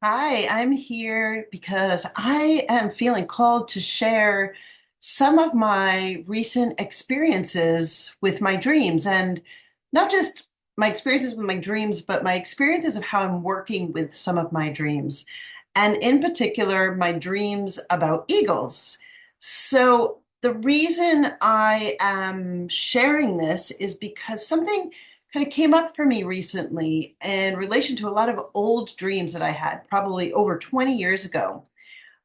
Hi, I'm here because I am feeling called to share some of my recent experiences with my dreams, and not just my experiences with my dreams, but my experiences of how I'm working with some of my dreams, and in particular, my dreams about eagles. So, the reason I am sharing this is because something kind of came up for me recently in relation to a lot of old dreams that I had, probably over 20 years ago.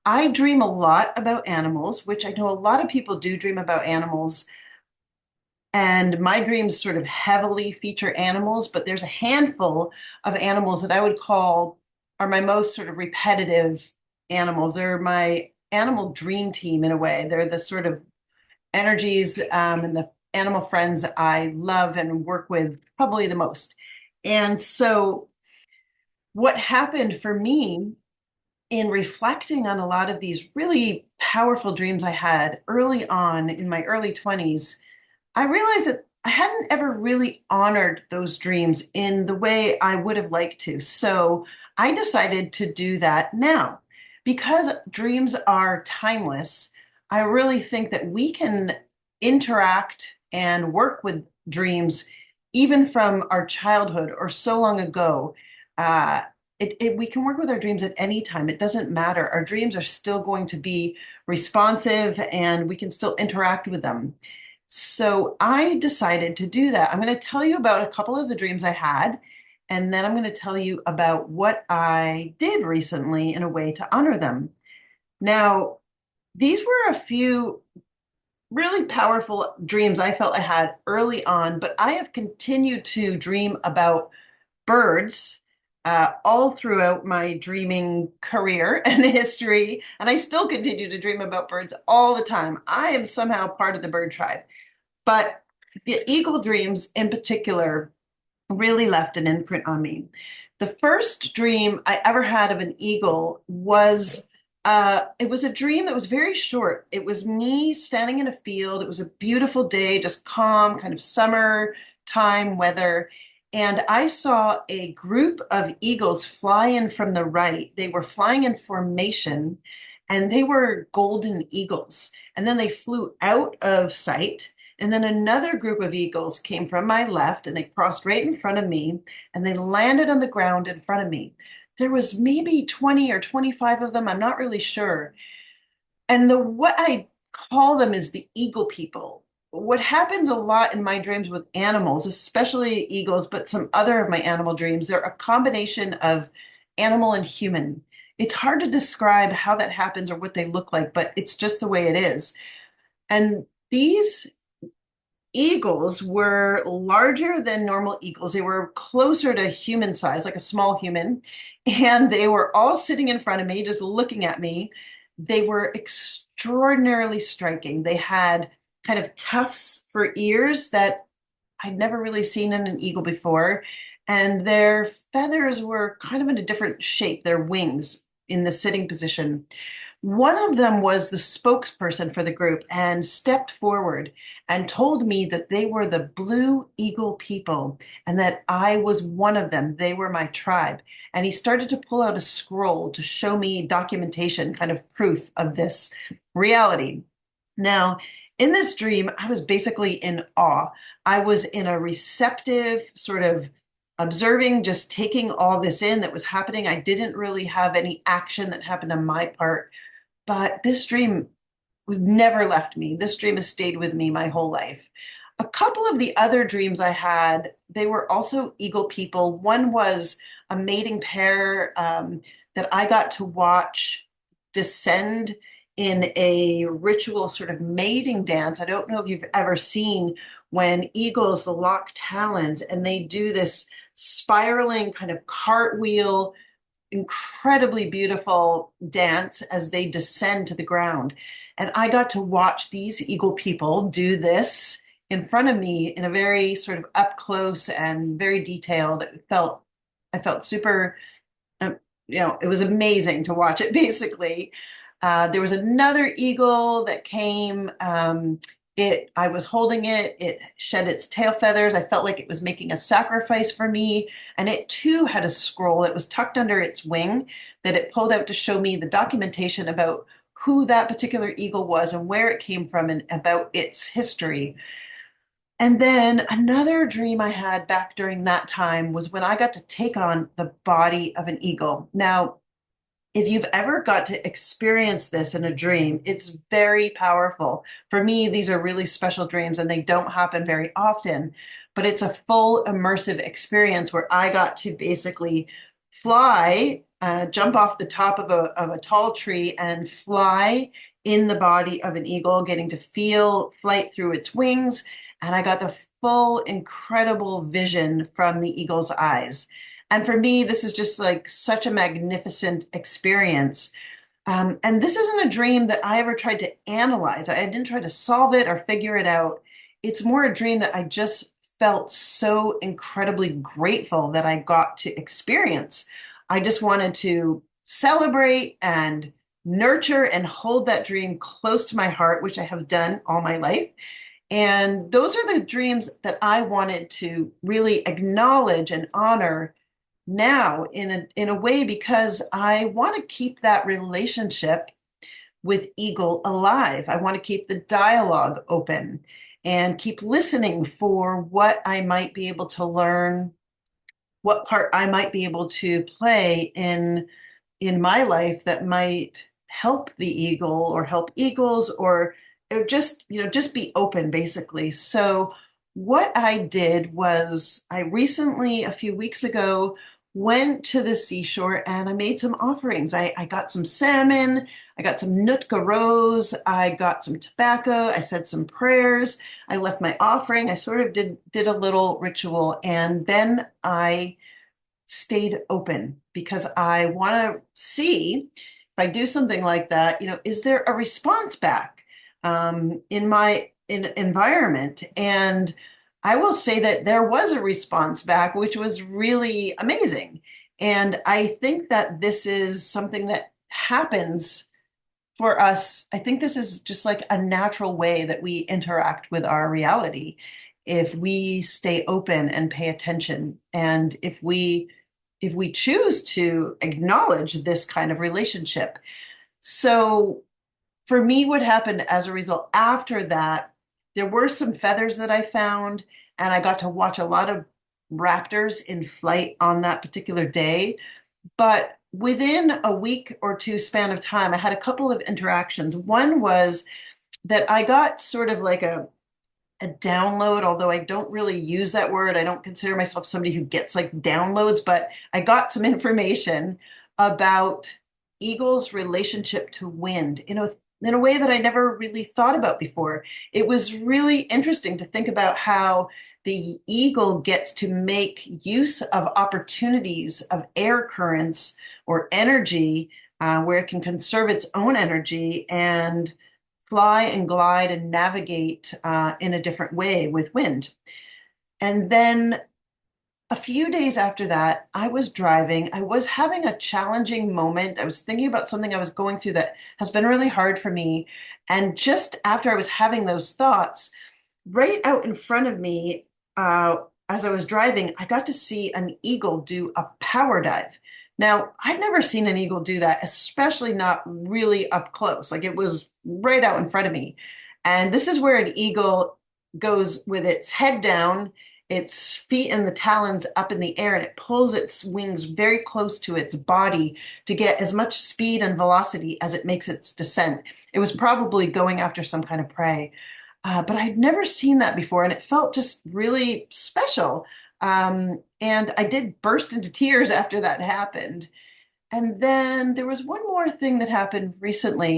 I dream a lot about animals, which I know a lot of people do dream about animals. And my dreams sort of heavily feature animals, but there's a handful of animals that I would call are my most sort of repetitive animals. They're my animal dream team in a way. They're the sort of energies and the animal friends I love and work with probably the most. And so, what happened for me in reflecting on a lot of these really powerful dreams I had early on in my early 20s, I realized that I hadn't ever really honored those dreams in the way I would have liked to. So, I decided to do that now. Because dreams are timeless, I really think that we can interact and work with dreams even from our childhood or so long ago. Uh, we can work with our dreams at any time. It doesn't matter. Our dreams are still going to be responsive and we can still interact with them. So I decided to do that. I'm going to tell you about a couple of the dreams I had, and then I'm going to tell you about what I did recently in a way to honor them. Now, these were a few really powerful dreams I felt I had early on, but I have continued to dream about birds all throughout my dreaming career and history, and I still continue to dream about birds all the time. I am somehow part of the bird tribe, but the eagle dreams in particular really left an imprint on me. The first dream I ever had of an eagle was it was a dream that was very short. It was me standing in a field. It was a beautiful day, just calm, kind of summertime weather. And I saw a group of eagles fly in from the right. They were flying in formation and they were golden eagles. And then they flew out of sight. And then another group of eagles came from my left and they crossed right in front of me and they landed on the ground in front of me. There was maybe 20 or 25 of them, I'm not really sure. And the what I call them is the eagle people. What happens a lot in my dreams with animals, especially eagles, but some other of my animal dreams, they're a combination of animal and human. It's hard to describe how that happens or what they look like, but it's just the way it is. And these eagles were larger than normal eagles. They were closer to human size, like a small human. And they were all sitting in front of me, just looking at me. They were extraordinarily striking. They had kind of tufts for ears that I'd never really seen in an eagle before. And their feathers were kind of in a different shape, their wings in the sitting position. One of them was the spokesperson for the group and stepped forward and told me that they were the Blue Eagle people and that I was one of them. They were my tribe. And he started to pull out a scroll to show me documentation, kind of proof of this reality. Now, in this dream, I was basically in awe. I was in a receptive sort of observing, just taking all this in that was happening. I didn't really have any action that happened on my part, but this dream was never left me. This dream has stayed with me my whole life. A couple of the other dreams I had, they were also eagle people. One was a mating pair that I got to watch descend in a ritual sort of mating dance. I don't know if you've ever seen when eagles lock talons and they do this spiraling kind of cartwheel, incredibly beautiful dance as they descend to the ground. And I got to watch these eagle people do this in front of me in a very sort of up close and very detailed. I felt super, um, it was amazing to watch it basically. There was another eagle that came. I was holding it, it shed its tail feathers. I felt like it was making a sacrifice for me. And it too had a scroll. It was tucked under its wing that it pulled out to show me the documentation about who that particular eagle was and where it came from and about its history. And then another dream I had back during that time was when I got to take on the body of an eagle. Now, if you've ever got to experience this in a dream, it's very powerful. For me, these are really special dreams and they don't happen very often, but it's a full immersive experience where I got to basically fly, jump off the top of a tall tree and fly in the body of an eagle, getting to feel flight through its wings. And I got the full, incredible vision from the eagle's eyes. And for me, this is just like such a magnificent experience. And this isn't a dream that I ever tried to analyze. I didn't try to solve it or figure it out. It's more a dream that I just felt so incredibly grateful that I got to experience. I just wanted to celebrate and nurture and hold that dream close to my heart, which I have done all my life. And those are the dreams that I wanted to really acknowledge and honor now in a way because I want to keep that relationship with Eagle alive. I want to keep the dialogue open and keep listening for what I might be able to learn, what part I might be able to play in my life that might help the eagle or help eagles or just, just be open basically. So what I did was I recently, a few weeks ago, went to the seashore and I made some offerings. I got some salmon, I got some Nootka Rose, I got some tobacco, I said some prayers, I left my offering, I sort of did a little ritual, and then I stayed open because I want to see if I do something like that, is there a response back in my environment? And I will say that there was a response back, which was really amazing. And I think that this is something that happens for us. I think this is just like a natural way that we interact with our reality. If we stay open and pay attention, and if we choose to acknowledge this kind of relationship. So for me, what happened as a result after that, there were some feathers that I found, and I got to watch a lot of raptors in flight on that particular day. But within a week or two span of time, I had a couple of interactions. One was that I got sort of like a download, although I don't really use that word. I don't consider myself somebody who gets like downloads, but I got some information about eagles' relationship to wind, in a way that I never really thought about before. It was really interesting to think about how the eagle gets to make use of opportunities of air currents or energy where it can conserve its own energy and fly and glide and navigate in a different way with wind. And then a few days after that, I was driving. I was having a challenging moment. I was thinking about something I was going through that has been really hard for me. And just after I was having those thoughts, right out in front of me, as I was driving, I got to see an eagle do a power dive. Now, I've never seen an eagle do that, especially not really up close. Like it was right out in front of me. And this is where an eagle goes with its head down, its feet and the talons up in the air, and it pulls its wings very close to its body to get as much speed and velocity as it makes its descent. It was probably going after some kind of prey. But I'd never seen that before, and it felt just really special. And I did burst into tears after that happened. And then there was one more thing that happened recently,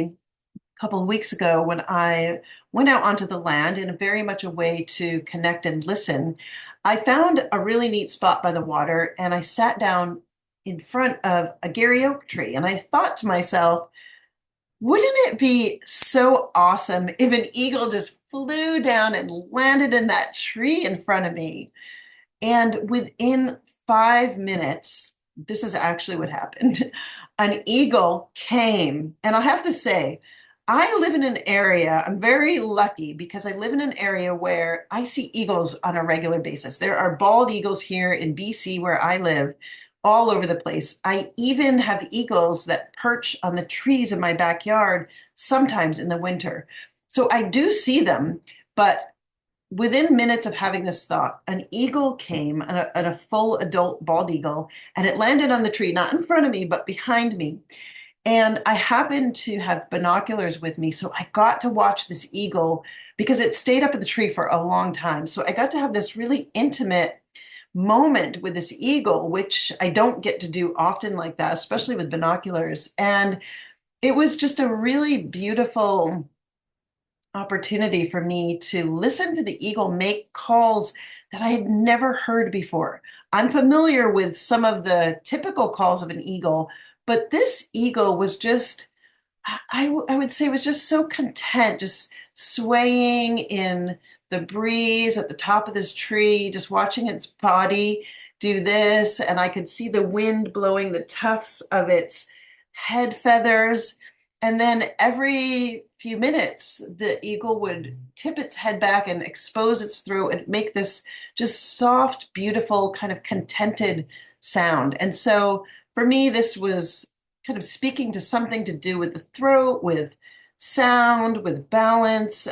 a couple of weeks ago, when I went out onto the land in a very much a way to connect and listen. I found a really neat spot by the water, and I sat down in front of a Gary oak tree, and I thought to myself, wouldn't it be so awesome if an eagle just flew down and landed in that tree in front of me? And within 5 minutes, this is actually what happened. An eagle came, and I have to say, I live in an area, I'm very lucky because I live in an area where I see eagles on a regular basis. There are bald eagles here in BC where I live all over the place. I even have eagles that perch on the trees in my backyard sometimes in the winter. So I do see them, but within minutes of having this thought, an eagle came, and a full adult bald eagle, and it landed on the tree, not in front of me, but behind me. And I happened to have binoculars with me, so I got to watch this eagle because it stayed up in the tree for a long time. So I got to have this really intimate moment with this eagle, which I don't get to do often like that, especially with binoculars. And it was just a really beautiful opportunity for me to listen to the eagle make calls that I had never heard before. I'm familiar with some of the typical calls of an eagle, but this eagle was just, I would say, was just so content, just swaying in the breeze at the top of this tree, just watching its body do this. And I could see the wind blowing the tufts of its head feathers. And then every few minutes, the eagle would tip its head back and expose its throat and make this just soft, beautiful, kind of contented sound. And so for me, this was kind of speaking to something to do with the throat, with sound, with balance,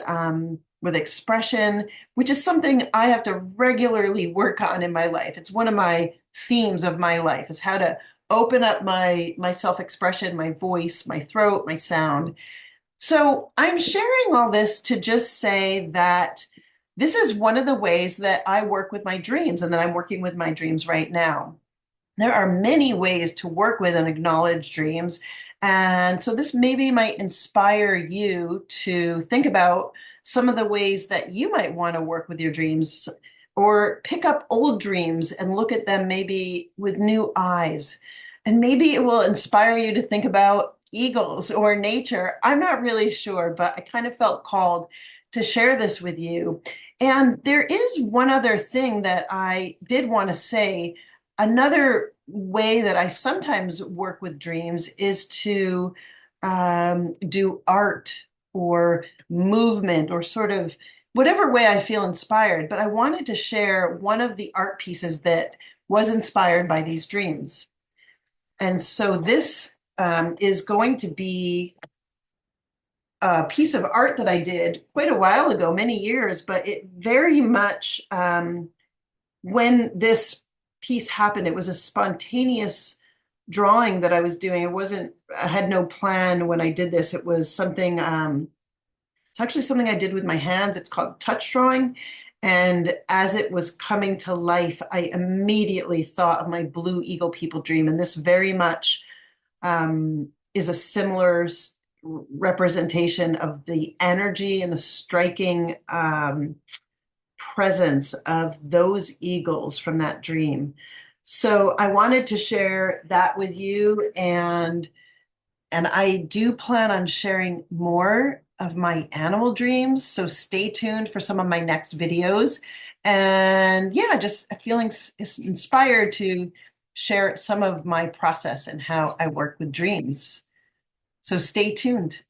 with expression, which is something I have to regularly work on in my life. It's one of my themes of my life is how to open up my self-expression, my voice, my throat, my sound. So I'm sharing all this to just say that this is one of the ways that I work with my dreams and that I'm working with my dreams right now. There are many ways to work with and acknowledge dreams. And so this maybe might inspire you to think about some of the ways that you might want to work with your dreams or pick up old dreams and look at them maybe with new eyes. And maybe it will inspire you to think about eagles or nature. I'm not really sure, but I kind of felt called to share this with you. And there is one other thing that I did want to say. Another way that I sometimes work with dreams is to do art or movement or sort of whatever way I feel inspired. But I wanted to share one of the art pieces that was inspired by these dreams. And so this is going to be a piece of art that I did quite a while ago, many years, but it very much, when this piece happened, it was a spontaneous drawing that I was doing. I had no plan when I did this. It was something, it's actually something I did with my hands. It's called touch drawing. And as it was coming to life, I immediately thought of my Blue Eagle People dream. And this very much is a similar representation of the energy and the striking presence of those eagles from that dream. So I wanted to share that with you, and I do plan on sharing more of my animal dreams, so stay tuned for some of my next videos. And yeah, just feeling inspired to share some of my process and how I work with dreams. So stay tuned.